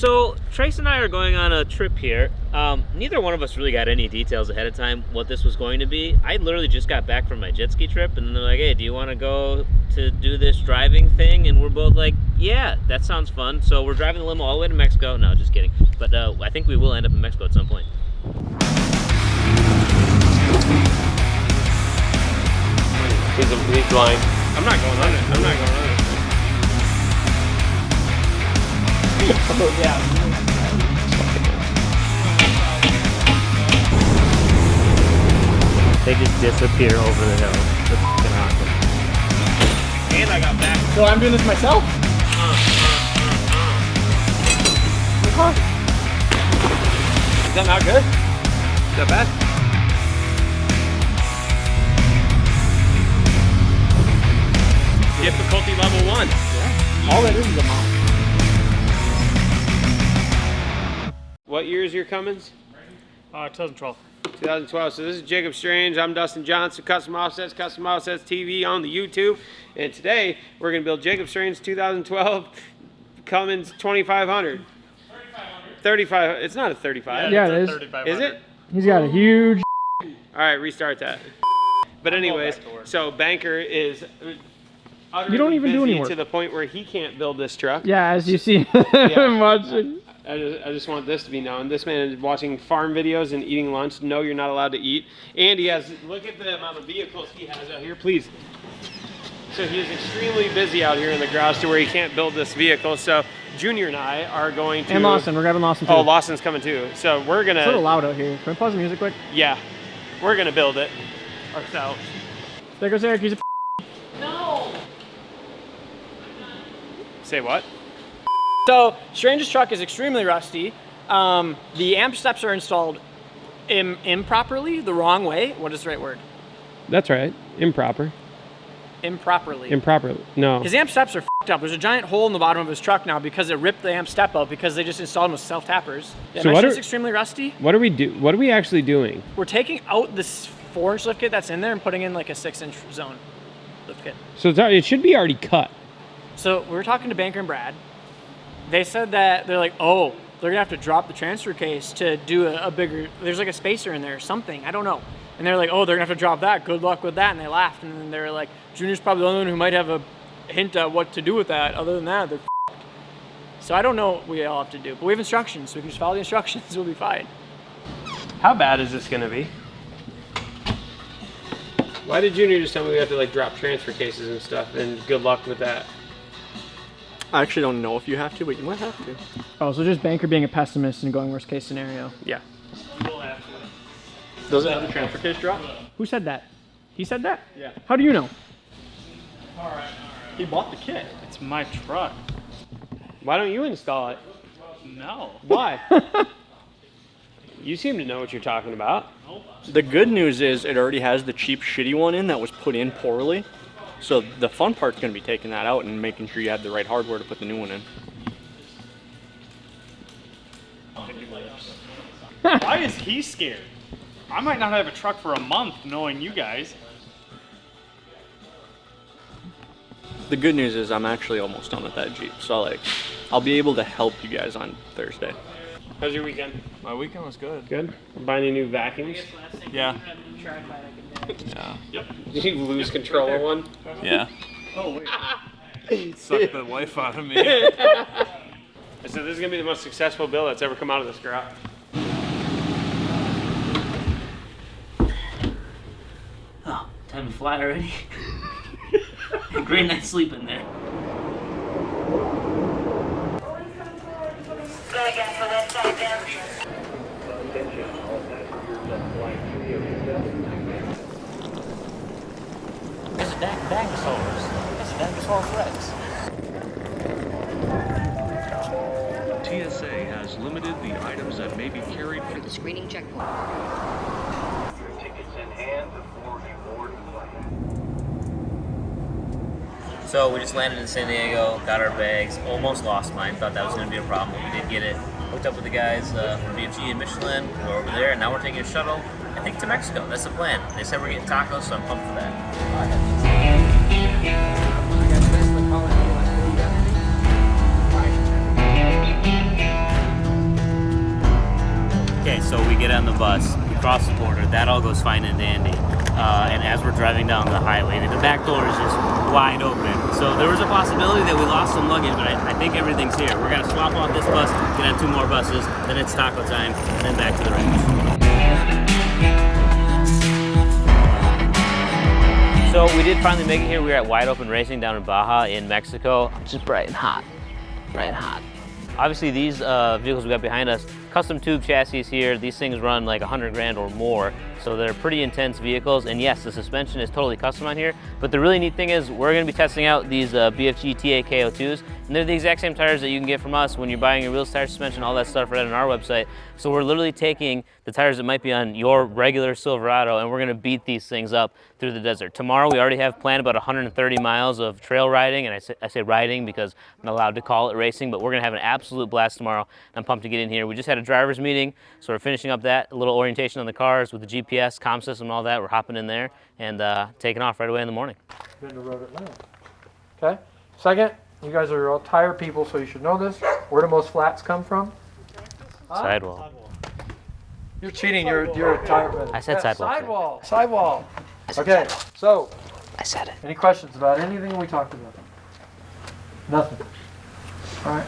So Trace and I are going on a trip here. Neither one of us really got any details ahead of time what this was going to be. I literally just got back from my jet ski trip, and they're like, hey, do you want to go to do this driving thing? And we're both like, yeah, that sounds fun. So we're driving the limo all the way to Mexico. No, just kidding. But I think we will end up in Mexico at some point. He's blind. I'm not going on it. I'm not going on it. Oh, yeah. They just disappear over the hill. That's fucking awesome. And I got back. So I'm doing this myself? Is that not good? Is that bad? Difficulty level 1. Yeah. All that is a mop. What year is your Cummins? 2012. 2012. So this is Jacob Strange. I'm Dustin Johnson, Custom Offsets TV on the YouTube. And today we're going to build Jacob Strange 2012 Cummins 2500. 35. It's not a 35. Yeah, it is. Is it? He's got a huge. All right, restart that. But anyways, so Banker is You don't even do busy any work. to the point where he can't build this truck. Yeah, as you see him watching. I just want this to be known. This man is watching farm videos and eating lunch. No, you're not allowed to eat. And he has, look at the amount of vehicles he has out here, please. So he is extremely busy out here in the garage to where he can't build this vehicle. So Junior and I are going to... And Lawson, we're grabbing Lawson too. Oh, Lawson's coming too. So we're gonna... It's a little loud out here. Can we pause the music quick? Yeah. We're gonna build it ourselves. There goes Eric, he's a Say what? So, Strange's truck is extremely rusty. The amp steps are installed improperly, the wrong way. What is the right word? That's right. Improper. Improperly. Improperly. No. His amp steps are f***ed up. There's a giant hole in the bottom of his truck now because it ripped the amp step out because they just installed them with self-tappers. Yeah, So my what shit's are- extremely rusty. What are we actually doing? We're taking out this 4-inch lift kit that's in there and putting in like a 6-inch zone lift kit. So it should be already cut. So we were talking to Banker and Brad. They said that they're like, oh, they're gonna have to drop the transfer case to do a bigger, there's like a spacer in there or something, I don't know. And they're like, oh, they're gonna have to drop that, good luck with that. And they laughed, and then they were like, Junior's probably the only one who might have a hint at what to do with that. Other than that, they're f***ed. So I don't know what we all have to do, but we have instructions, so we can just follow the instructions, we'll be fine. How bad is this gonna be? Why did Junior just tell me we have to like drop transfer cases and stuff, and good luck with that? I actually don't know if you have to, but you might have to. Oh, so just Banker being a pessimist and going worst case scenario. Yeah. Does it have the transfer case drop? Who said that? He said that? Yeah. How do you know? He bought the kit. It's my truck. Why don't you install it? No. Why? You seem to know what you're talking about. The good news is it already has the cheap, shitty one in that was put in poorly. So the fun part's going to be taking that out and making sure you have the right hardware to put the new one in. Why is he scared? I might not have a truck for a month knowing you guys. The good news is I'm actually almost done with that Jeep. So like, I'll be able to help you guys on Thursday. How's your weekend? My weekend was good. Good. Buying any new vacuums? Yeah. Yep. Did you lose control of one? Yeah. Oh wait. Sucked the life out of me. I said this is gonna be the most successful build that's ever come out of this garage. Oh, time to fly already. Great night's sleep in there. There's a dinosaurs. There's a dinosaur Rex. TSA has limited the items that may be carried through the screening checkpoint. Tickets in hand before you board the plane. So we just landed in San Diego, got our bags, almost lost mine, thought that was going to be a problem, but we did get it. Hooked up with the guys from BFG and Michelin, we're over there, and now we're taking a shuttle, I think to Mexico, that's the plan. They said we're getting tacos, so I'm pumped for that. on the bus, we cross the border, that all goes fine and dandy. And as we're driving down the highway, the back door is just wide open. So there was a possibility that we lost some luggage, but I think everything's here. We're gonna swap off this bus, get on 2 more buses, then it's taco time, and then back to the ranch. So we did finally make it here. We were at Wide Open Racing down in Baja in Mexico. Just bright and hot, bright and hot. Obviously these vehicles we got behind us, custom tube chassis here. These things run like 100 grand or more. So they're pretty intense vehicles. And yes, the suspension is totally custom on here. But the really neat thing is we're gonna be testing out these BFG TA KO2s. And they're the exact same tires that you can get from us when you're buying your wheels, tire, suspension, all that stuff right on our website. So we're literally taking the tires that might be on your regular Silverado and we're gonna beat these things up through the desert. Tomorrow we already have planned about 130 miles of trail riding, and I say riding because I'm not allowed to call it racing, but we're gonna have an absolute blast tomorrow. I'm pumped to get in here. We just had a driver's meeting, so we're finishing up that, a little orientation on the cars with the GPS, comm system and all that. We're hopping in there and taking off right away in the morning. Been to Road Atlanta. Okay. Second, you guys are all tire people, so you should know this. Where do most flats come from? Sidewall. You're cheating. You're a tire. I said sidewall. Sidewall. Sidewall. Okay. So. I said it. Any questions about anything we talked about? Nothing. All right.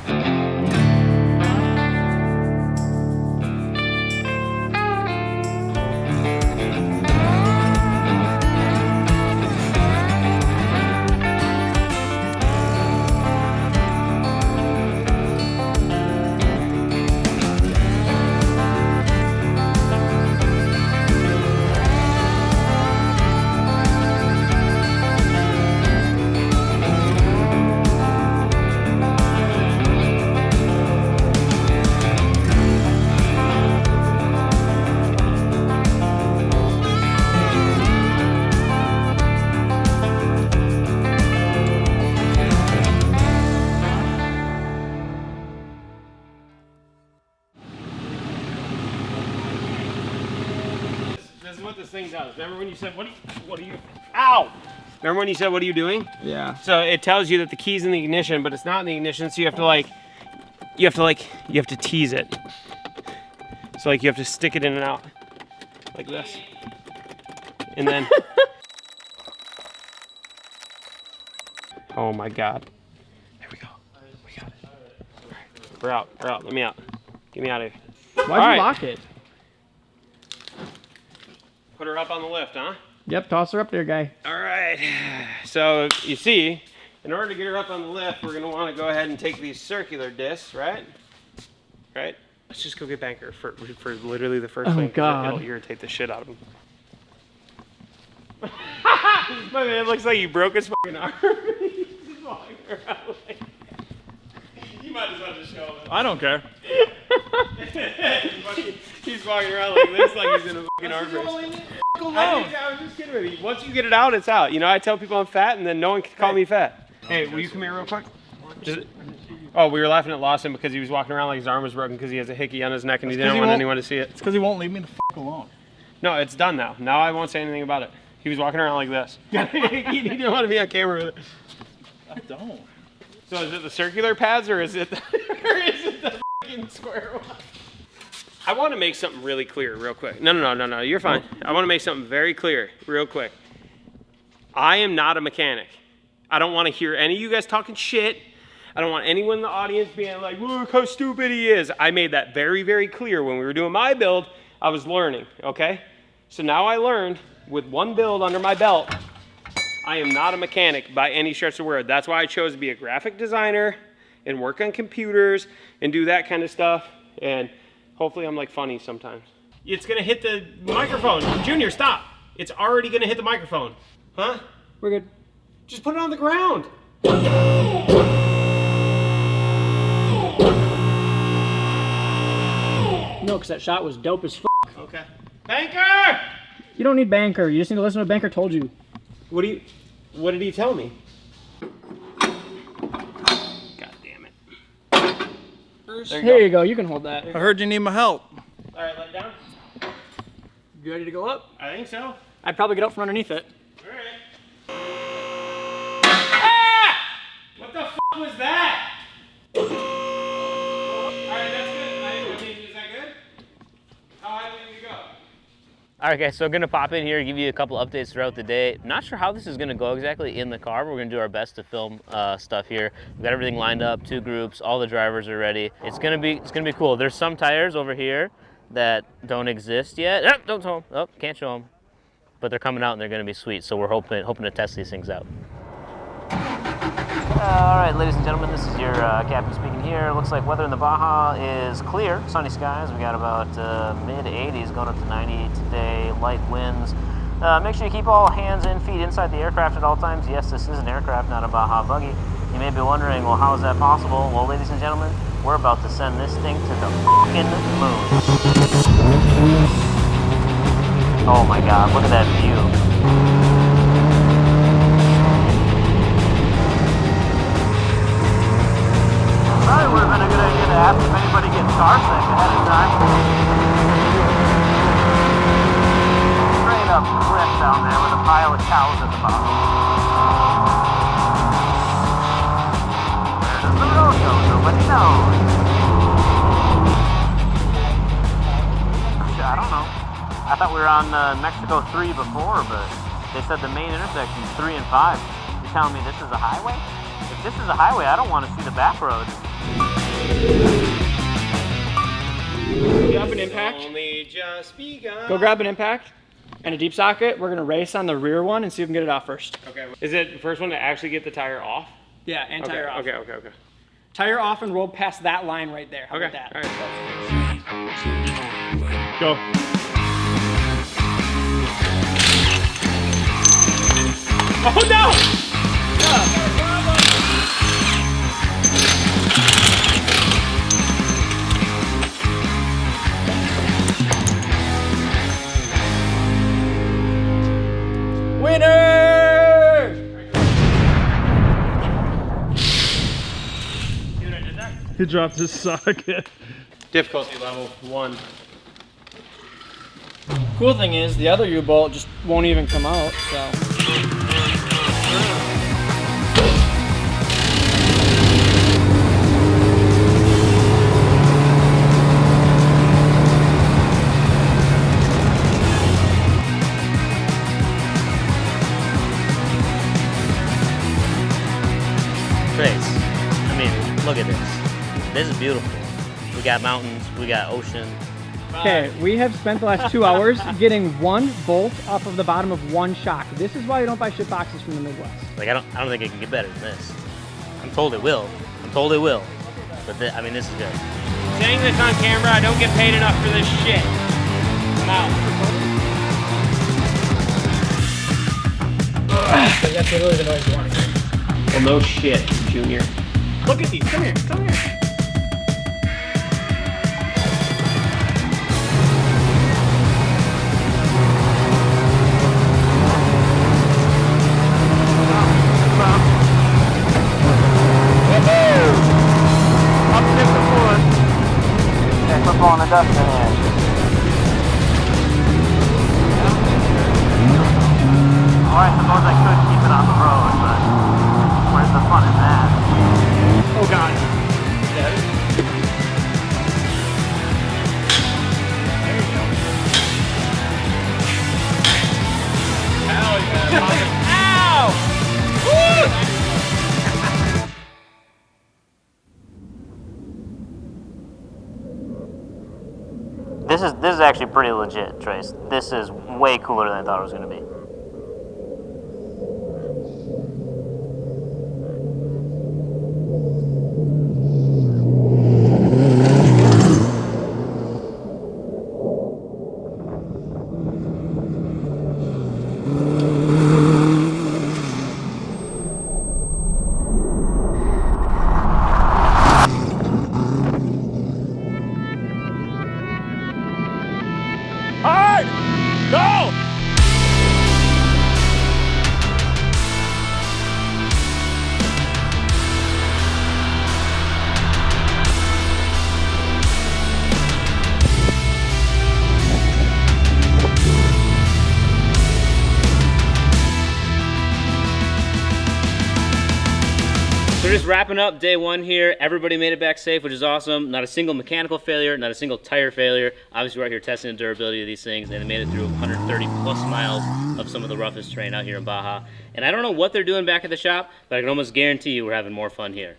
This is what this thing does. Remember when you said, what are you, ow! Remember when you said, what are you doing? Yeah. So it tells you that the key's in the ignition, but it's not in the ignition, so you have to tease it. So like you have to stick it in and out. Like this. And then. Oh my God. There we go. We got it. All right. We're out. We're out. Let me out. Get me out of here. Why'd you lock it? Put her up on the lift, huh? Yep, toss her up there, guy. All right. So you see, in order to get her up on the lift, we're gonna want to go ahead and take these circular discs, right? Right. Let's just go get Banker for literally the first thing. God. It'll irritate the shit out of him. My man looks like he broke his fucking arm. He's just walking around like. You might as well just show him. I don't care. He's walking around like this, like he's in a fucking arm race. I was just kidding with you. Once you get it out, it's out. You know, I tell people I'm fat, and then no one can call me fat. Hey, will you come here real quick? Oh, we were laughing at Lawson because he was walking around like his arm was broken because he has a hickey on his neck and he didn't want anyone to see it. It's because he won't leave me the fuck alone. No, it's done now. Now I won't say anything about it. He was walking around like this. He didn't want to be on camera with it. I don't. So is it the circular pads or is it the fucking square one? I want to make something really clear real quick. No, you're fine. I want to make something very clear real quick. I am not a mechanic. I don't want to hear any of you guys talking shit. I don't want anyone in the audience being like, look how stupid he is. I made that very, very clear when we were doing my build. I was learning, okay? So now I learned with one build under my belt, I am not a mechanic by any stretch of the word. That's why I chose to be a graphic designer and work on computers and do that kind of stuff. And hopefully I'm like funny sometimes. It's gonna hit the microphone. Junior, stop. It's already gonna hit the microphone. Huh? We're good. Just put it on the ground. No, because that shot was dope as f. Okay. Banker! You don't need Banker. You just need to listen to what Banker told you. What did he tell me? God damn it. Here you go. You can hold that. I heard you need my help. All right, let it down. You ready to go up? I think so. I'd probably get up from underneath it. All right. Ah! What the f was that? All right, that's good. Is that good? How high do you need to go? All right, guys, so I'm gonna pop in here, give you a couple updates throughout the day. Not sure how this is gonna go exactly in the car, but we're gonna do our best to film stuff here. We've got everything lined up, 2 groups, all the drivers are ready. It's gonna be cool. There's some tires over here that don't exist yet. Oh, don't show them. Oh, can't show them. But they're coming out and they're gonna be sweet. So we're hoping to test these things out. All right, ladies and gentlemen, this is your captain speaking here. Looks like weather in the Baja is clear, sunny skies. We got about mid-80s going up to 90 today, light winds. Make sure you keep all hands and feet inside the aircraft at all times. Yes, this is an aircraft, not a Baja buggy. You may be wondering, well, how is that possible? Well, ladies and gentlemen, we're about to send this thing to the fucking moon. Oh my God, look at that view. Probably would have been a good idea to ask if anybody gets car sick ahead of time. Straight up cliff down there with a pile of cows at the bottom. Where does the road go? Nobody knows. I don't know. I thought we were on Mexico 3 before, but they said the main intersection is 3 and 5. You're telling me this is a highway? If this is a highway, I don't want to see the back roads. Grab an impact. Only just begun. Go grab an impact and a deep socket. We're gonna race on the rear one and see if we can get it off first. Okay. Is it the first one to actually get the tire off? Yeah, and tire off. Okay. Tire off and roll past that line right there. How about that? All right. Go. Oh no! Winner! He dropped his socket. Difficulty level 1. Cool thing is, the other U-bolt just won't even come out, so. I mean, look at this. This is beautiful. We got mountains, we got ocean. Okay, we have spent the last 2 hours getting one bolt off of the bottom of one shock. This is why you don't buy shit boxes from the Midwest. Like I don't think it can get better than this. I'm told it will. But I mean, this is good. Saying this on camera, I don't get paid enough for this shit. I'm out. That's literally the noise you want to hear. Well, no shit, Junior. Look at these. Come here. On the Dustin edge. Well, I suppose I could keep it on the road, but where's the fun in that? Oh God. This is actually pretty legit, Trace. This is way cooler than I thought it was going to be. just wrapping up day 1 here. Everybody made it back safe, which is awesome. Not a single mechanical failure, not a single tire failure. Obviously, we're out here testing the durability of these things, and they made it through 130 plus miles of some of the roughest terrain out here in Baja. And I don't know what they're doing back at the shop, but I can almost guarantee you we're having more fun here.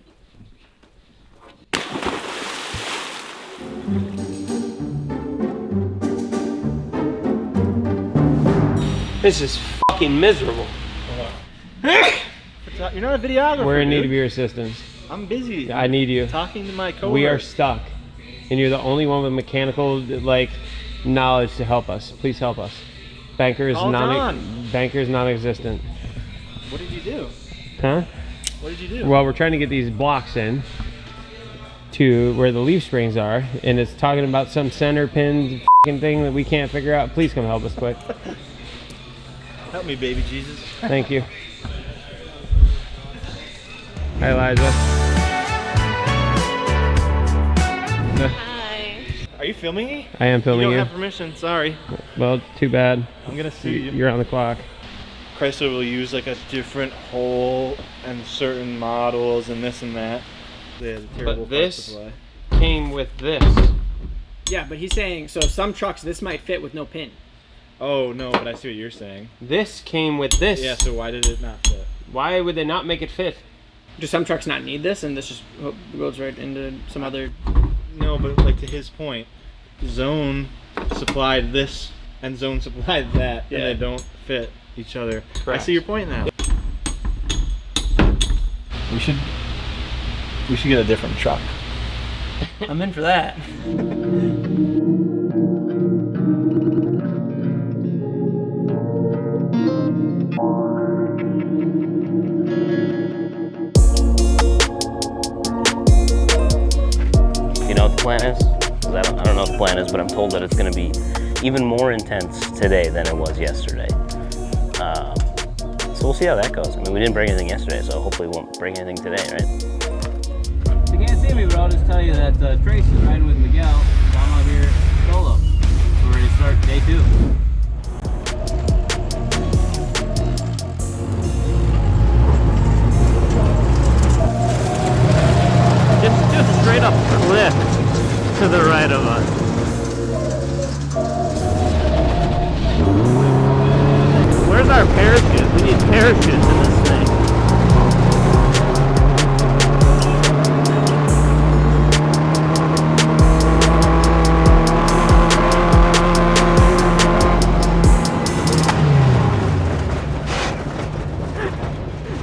This is fucking miserable. You're not a videographer. We're in need dude. of your assistance. I'm busy. I need you. Talking to my coworkers. We are stuck, and you're the only one with mechanical knowledge to help us. Please help us. Banker is non-existent. What did you do? Huh? What did you do? Well, we're trying to get these blocks in to where the leaf springs are, and it's talking about some center pin fucking thing that we can't figure out. Please come help us quick. Help me, baby Jesus. Thank you. Hi, Eliza. Hi. Are you filming me? I am filming You you. don't have permission. Sorry. Well, too bad. I'm gonna sue you. You're on the clock. Chrysler will use like a different hole and certain models and this and that. They have a terrible But part this supply. came with this. Yeah, but he's saying, so some trucks, this might fit with no pin. Oh no, but I see what you're saying. This came with this. Yeah, so why did it not fit? Why would they not make it fit? Do some trucks not need this, and this just goes right into some other... No, but like to his point, Zone supplied this and Zone supplied that, and they don't fit each other. Correct. I see your point now. We should get a different truck. I'm in for that. You know what the plan is? 'Cause I don't know what the plan is, but I'm told that it's going to be even more intense today than it was yesterday. So we'll see how that goes. I mean, we didn't break anything yesterday, so hopefully we won't break anything today, right? If you can't see me, but I'll just tell you that Trace is riding with Miguel. So I'm out here solo. We're ready to start day 2. Just straight up cliff to the right of us. Where's our parachute? We need parachutes in this thing.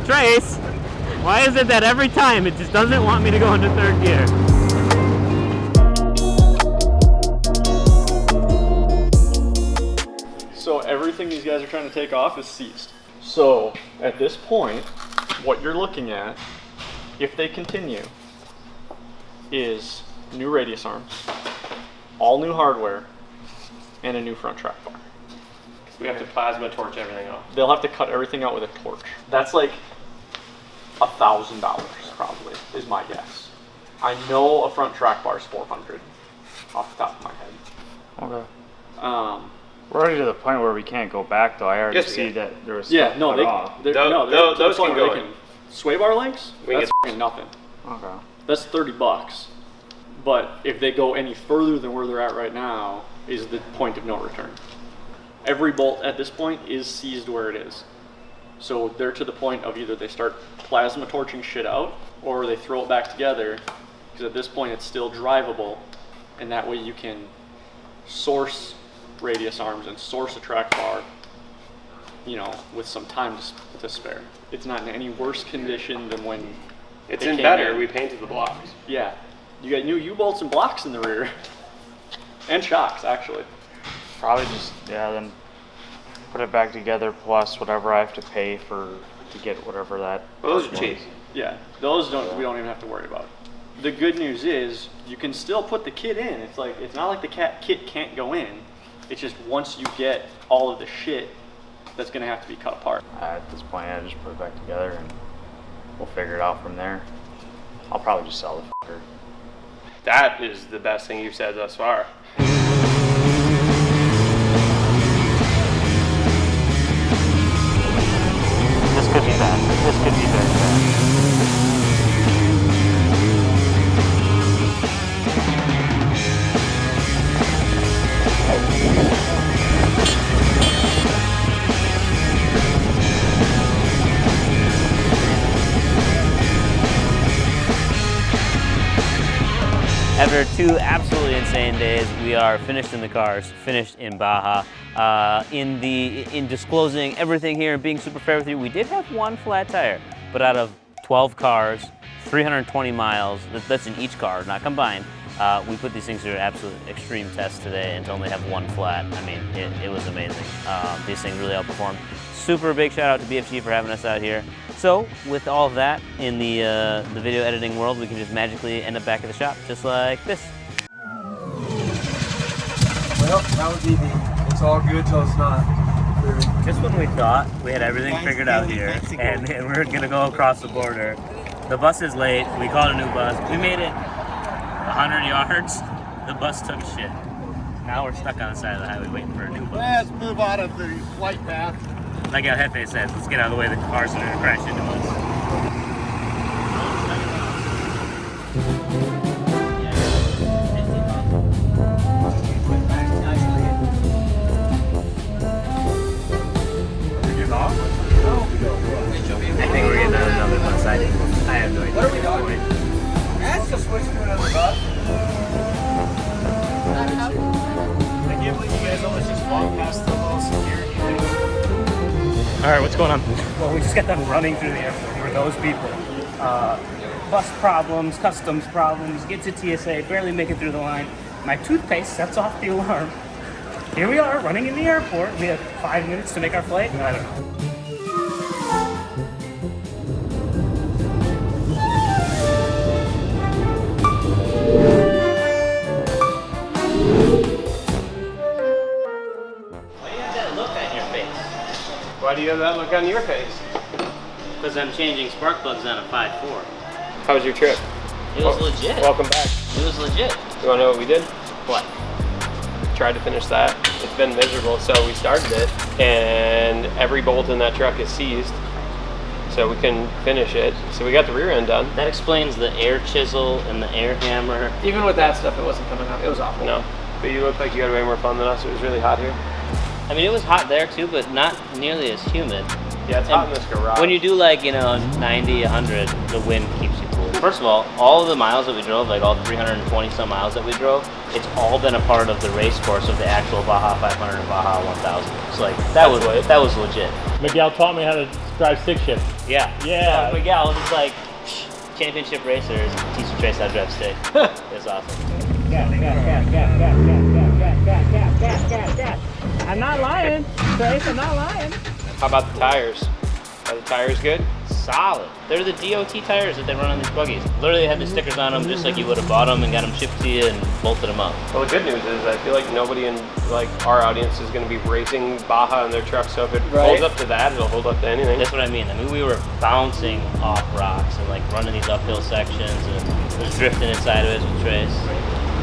Trace, why is it that every time it just doesn't want me to go into 3rd gear? So everything these guys are trying to take off is seized. So at this point, what you're looking at, if they continue, is new radius arms, all new hardware, and a new front track bar. We have to plasma torch everything off. They'll have to cut everything out with a torch. That's like $1,000 probably, is my guess. I know a front track bar is $400 off the top of my head. Okay. We're already to the point where we can't go back, though. I already Yes, we see can. that there was Yeah, stuff no, cut they, off. they're, Those- no, they're to the those point can where go they in. sway bar links, We can that's f***ing nothing. Okay. That's $30. But if they go any further than where they're at right now, is the point of no return. Every bolt at this point is seized where it is. So they're to the point of either they start plasma torching shit out, or they throw it back together, because at this point it's still drivable, and that way you can source radius arms and source a track bar, you know, with some time to spare. It's not in any worse condition than when It's it in came better. in. We painted the blocks. Yeah, you got new U-bolts and blocks in the rear, and shocks actually. Probably just, then put it back together plus whatever I have to pay to get whatever that. Well, those are was. cheap. Yeah, those we don't even have to worry about. The good news is you can still put the kit in. It's not like the kit can't go in. It's just once you get all of the shit, that's gonna have to be cut apart. At this point, I just put it back together and we'll figure it out from there. I'll probably just sell the fucker. That is the best thing you've said thus far. This could be bad. This could be very bad. After 2 absolutely insane days, we are finished in the cars, finished in Baja. In disclosing everything here and being super fair with you, we did have 1 flat tire, but out of 12 cars, 320 miles, that's in each car, not combined. We put these things through an absolute extreme test today, and to only have 1 flat, I mean, it was amazing. These things really outperformed. Super big shout out to BFG for having us out here. So, with all of that in the video editing world, we can just magically end up back at the shop, just like this. Well, that was easy. It's all good till it's not. Just when we thought we had everything figured out here, and we were gonna go across the border, the bus is late, we called a new bus, we made it 100 yards, the bus took shit. Now we're stuck on the side of the highway waiting for a new bus. Let's move out of the flight path. Like El Jefe says, let's get out of the way, the cars are gonna crash into us. I think we're getting on another bus. I have no idea. What are we doing? Let's just switch to another bus. I can't believe you guys almost just walked past the little security thing. All right, what's going on? Well, we just got done running through the airport for those people. Bus problems, customs problems, get to TSA, barely make it through the line. My toothpaste sets off the alarm. Here we are, running in the airport. We have 5 minutes to make our flight. I don't know. Why do you have that look on your face? Because I'm changing spark plugs on a 5.4. How was your trip? It was legit. Welcome back. It was legit. You want to know what we did? What? Tried to finish that. It's been miserable, so we started it, and every bolt in that truck is seized, so we couldn't finish it. So we got the rear end done. That explains the air chisel and the air hammer. Even with that stuff, it wasn't coming out. It was awful. No, but you look like you had way more fun than us. It was really hot here. I mean, it was hot there too, but not nearly as humid. Yeah, it's hot in this garage. When you do like, 90, 100, the wind keeps you cool. First of all of the miles that we drove, like all 320 some miles that we drove, it's all been a part of the race course of the actual Baja 500 and Baja 1000. So like, that was legit. Miguel taught me how to drive stick shift. Yeah. Yeah. So Miguel was like, championship racers, teach the Trace how to drive stick. It's awesome. I'm not lying, Trace, I'm not lying. How about the tires? Are the tires good? Solid. They're the DOT tires that they run on these buggies. Literally had the stickers on them just like you would have bought them and got them shipped to you and bolted them up. Well, the good news is I feel like nobody in our audience is going to be racing Baja in their truck, so if it holds up to that, it'll hold up to anything. That's what I mean. I mean, we were bouncing off rocks and like running these uphill sections and was drifting inside of it with Trace.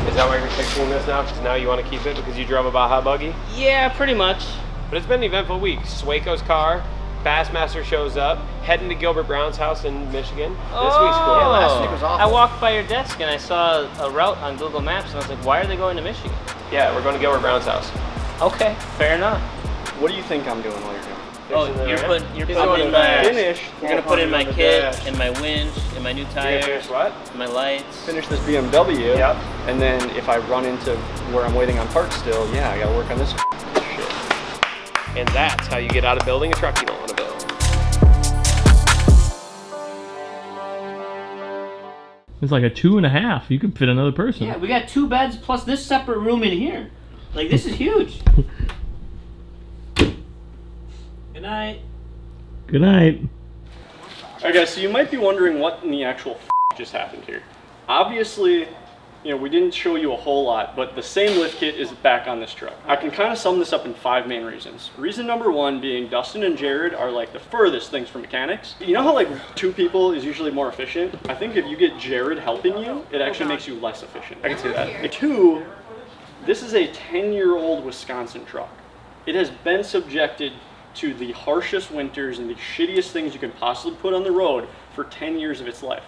Is that why you're fixing this now? Because now you want to keep it because you drove a Baja buggy? Yeah, pretty much. But it's been an eventful week. Swaco's car, Bassmaster shows up, heading to Gilbert Brown's house in Michigan. This week's cool. Yeah, last week was awful. I walked by your desk and I saw a route on Google Maps and I was like, why are they going to Michigan? Yeah, we're going to Gilbert Brown's house. Okay, fair enough. What do you think I'm doing while you're doing? Oh, you're putting in my finish. You're gonna put in my kit and my winch and my new You're tires. gonna finish what? My lights. Finish this BMW. Yep. And then if I run into where I'm waiting on parts still, yeah, I gotta work on this shit. And that's how you get out of building a truck you don't want to build. It's like a 2.5. You could fit another person. Yeah, we got 2 beds plus this separate room in here. Like, this is huge. Good night. Good night. Alright guys, so you might be wondering what in the actual just happened here. Obviously, we didn't show you a whole lot, but the same lift kit is back on this truck. I can kind of sum this up in 5 main reasons. Reason number 1 being Dustin and Jared are like the furthest things from mechanics. You know how like 2 people is usually more efficient? I think if you get Jared helping you, it actually makes you less efficient. I can see that. 2, this is a 10-year-old Wisconsin truck. It has been subjected to the harshest winters and the shittiest things you can possibly put on the road for 10 years of its life.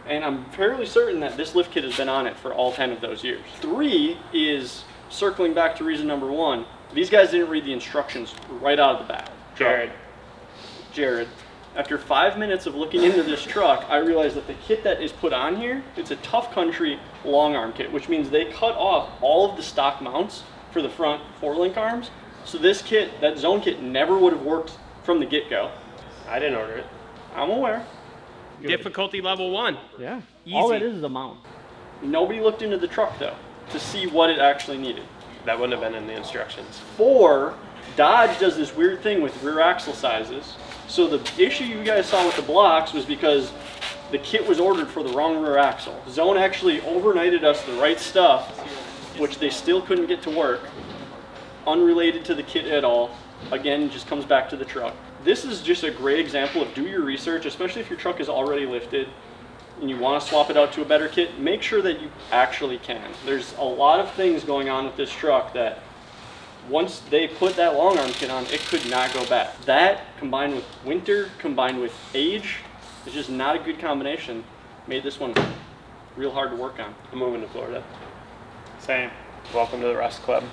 And I'm fairly certain that this lift kit has been on it for all 10 of those years. 3 is, circling back to reason number 1, these guys didn't read the instructions right out of the bat. Jared. After 5 minutes of looking into this truck, I realized that the kit that is put on here, it's a Tough Country long arm kit, which means they cut off all of the stock mounts for the front 4-link arms. So this kit, that Zone kit, never would have worked from the get-go. I didn't order it. I'm aware. Difficulty level 1. Yeah. Easy. All it is a mount. Nobody looked into the truck though to see what it actually needed. That wouldn't have been in the instructions. 4, Dodge does this weird thing with rear axle sizes. So the issue you guys saw with the blocks was because the kit was ordered for the wrong rear axle. Zone actually overnighted us the right stuff, which they still couldn't get to work. Unrelated to the kit at all. Again, just comes back to the truck. This is just a great example of do your research, especially if your truck is already lifted and you want to swap it out to a better kit. Make sure that you actually can. There's a lot of things going on with this truck that once they put that long arm kit on, it could not go back. That combined with winter, combined with age, is just not a good combination. Made this one real hard to work on. I'm moving to Florida. Same. Welcome to the Rust Club.